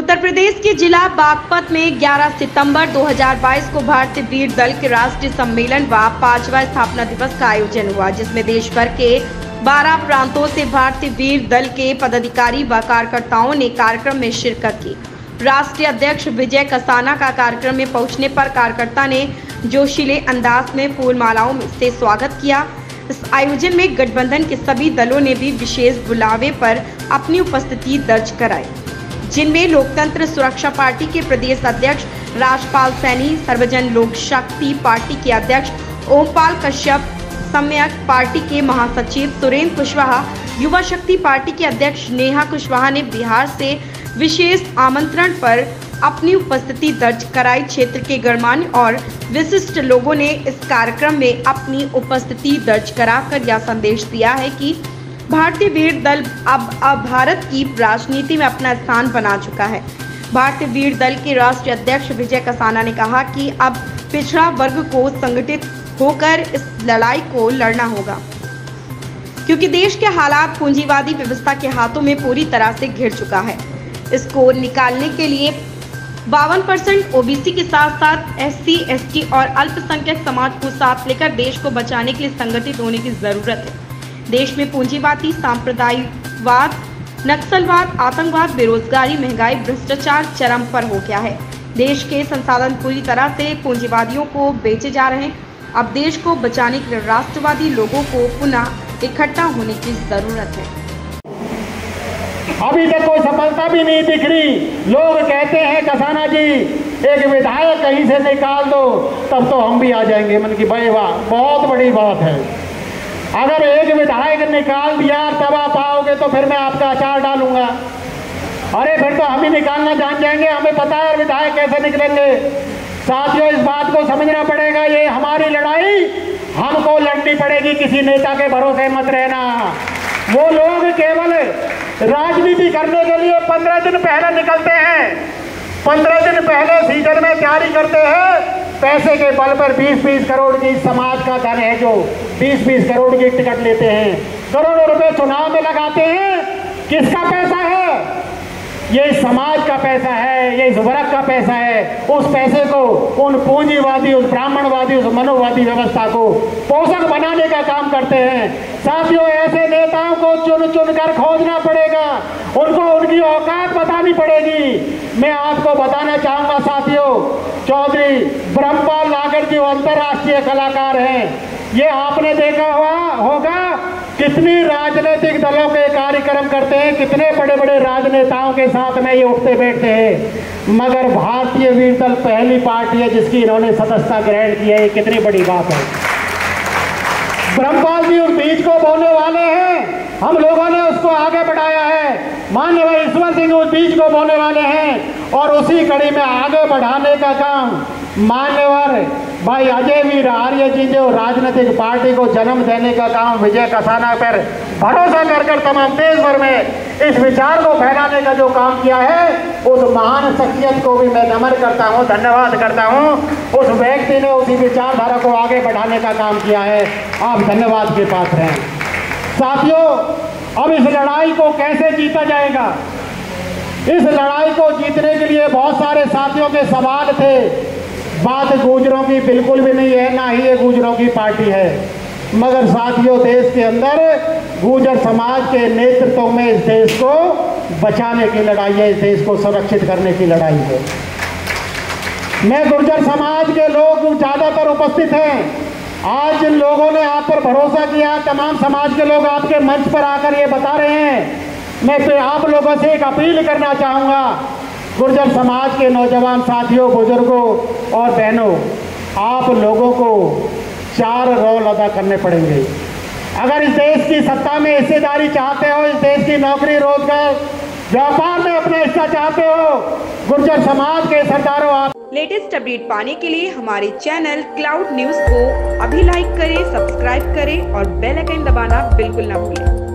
उत्तर प्रदेश के जिला बागपत में 11 सितंबर 2022 को भारतीय वीर दल के राष्ट्रीय सम्मेलन व 5वां स्थापना दिवस का आयोजन हुआ, जिसमें देश भर के 12 प्रांतों से भारतीय वीर दल के पदाधिकारी व कार्यकर्ताओं ने कार्यक्रम में शिरकत की। राष्ट्रीय अध्यक्ष विजय कसाना का कार्यक्रम में पहुंचने पर कार्यकर्ता ने जोशीले अंदाज में फूल मालाओं से स्वागत किया। इस आयोजन में गठबंधन के सभी दलों ने भी विशेष बुलावे पर अपनी उपस्थिति दर्ज कराई, जिनमें लोकतंत्र सुरक्षा पार्टी के प्रदेश अध्यक्ष राजपाल सैनी, सर्वजन लोक शक्ति पार्टी के अध्यक्ष ओमपाल कश्यप, सम्यक पार्टी के महासचिव सुरेंद्र कुशवाहा, युवा शक्ति पार्टी के अध्यक्ष नेहा कुशवाहा ने बिहार से विशेष आमंत्रण पर अपनी उपस्थिति दर्ज कराई। क्षेत्र के गणमान्य और विशिष्ट लोगों ने इस कार्यक्रम में अपनी उपस्थिति दर्ज कराकर यह संदेश दिया है कि भारतीय वीर दल अब भारत की राजनीति में अपना स्थान बना चुका है। भारतीय वीर दल के राष्ट्रीय अध्यक्ष विजय कसाना ने कहा कि अब पिछड़ा वर्ग को संगठित होकर इस लड़ाई को लड़ना होगा, क्योंकि देश के हालात पूंजीवादी व्यवस्था के हाथों में पूरी तरह से घिर चुका है। इसको निकालने के लिए 52% ओबीसी के साथ साथ एससी, एसटी और अल्पसंख्यक समाज को साथ लेकर देश को बचाने के लिए संगठित होने की जरूरत है। देश में पूंजीवादी, सांप्रदायिकवाद, नक्सलवाद, आतंकवाद, बेरोजगारी, महंगाई, भ्रष्टाचार चरम पर हो गया है। देश के संसाधन पूरी तरह से पूंजीवादियों को बेचे जा रहे हैं। अब देश को बचाने के लिए राष्ट्रवादी लोगों को पुनः इकट्ठा होने की जरूरत है। अभी तक कोई सफलता भी नहीं दिख रही। लोग कहते हैं कसाना जी एक विधायक कहीं से निकाल दो तब तो हम भी आ जाएंगे। मन की भाई वाह, बहुत बड़ी बात है। अगर एक विधायक निकाल दिया तब आप आओगे तो फिर मैं आपका अचार डालूंगा। अरे फिर तो हम ही निकालना जान जाएंगे, हमें पता है विधायक कैसे निकलेंगे। साथियों, इस बात को समझना पड़ेगा, ये हमारी लड़ाई हमको लड़नी पड़ेगी। किसी नेता के भरोसे मत रहना। वो लोग केवल राजनीति करने के लिए 15 दिन पहले निकलते हैं, 15 दिन पहले सीजन में तैयारी करते हैं। पैसे के बल पर 20-20 करोड़ की समाज का धन है, जो 20-20 करोड़ की टिकट लेते हैं, करोड़ों रुपए चुनाव में लगाते हैं। किसका पैसा है? ये समाज का पैसा है, ये इस वर्ग का पैसा है। उस पैसे को उन पूंजीवादी, उस ब्राह्मणवादी, उस मनोवादी व्यवस्था को पोषक बनाने का काम करते हैं। साथियों, ऐसे नेताओं को चुन चुन कर खोजना पड़ेगा, उनको उनकी औकात बतानी पड़ेगी। मैं आपको बताना चाहूंगा साथियों, चौधरी ब्रह्मपाल नागर जी अंतर्राष्ट्रीय कलाकार हैं। ये आपने देखा होगा कितनी राजनीतिक दलों के कार्यक्रम करते हैं, कितने बड़े बड़े राजनेताओं के साथ में ये उठते बैठते हैं, मगर भारतीय वीर दल पहली पार्टी है जिसकी इन्होंने सदस्यता ग्रहण की है। ये कितनी बड़ी बात है। ब्रह्मपाल जी उस बीज को बोने वाले हैं, हम लोगों ने उसको आगे बढ़ाया है। माननीय ईश्वर सिंह उस बीज को बोने वाले हैं और उसी कड़ी में आगे बढ़ाने का काम मान्यवर भाई अजय वीर आर्य जी जो राजनीतिक पार्टी को जन्म देने का काम विजय कसाना पर भरोसा कर तमाम देश भर में इस विचार को फैलाने का जो काम किया है, उस महान शख्सियत को भी मैं नमन करता हूं, धन्यवाद करता हूं। उस व्यक्ति ने उसी विचारधारा को आगे बढ़ाने का काम किया है। आप धन्यवाद के पात्र हैं। साथियों, अब इस लड़ाई को कैसे जीता जाएगा? इस लड़ाई को जीतने के लिए बहुत सारे साथियों के सवाल थे। बात गुर्जरों की बिल्कुल भी नहीं है, ना ही ये गुर्जरों की पार्टी है, मगर साथियों देश के अंदर गुर्जर समाज के नेतृत्व में इस देश को बचाने की लड़ाई है, इस देश को सुरक्षित करने की लड़ाई है। मैं गुर्जर समाज के लोग ज़्यादातर उपस्थित हैं। आज जिन लोगों ने आप पर भरोसा किया, तमाम समाज के लोग आपके मंच पर आकर ये बता रहे हैं। मैं तो आप लोगों से एक अपील करना चाहूँगा, गुर्जर समाज के नौजवान साथियों, बुजुर्गों और बहनों, आप लोगों को 4 रोल अदा करने पड़ेंगे। अगर इस देश की सत्ता में हिस्सेदारी चाहते हो, इस देश की नौकरी, रोजगार, व्यापार में अपना हिस्सा चाहते हो, गुर्जर समाज के सरदारों, आप लेटेस्ट अपडेट पाने के लिए हमारे चैनल क्लाउड न्यूज को अभी लाइक करें, सब्सक्राइब करें और बेल आइकन दबाना बिल्कुल ना भूलें।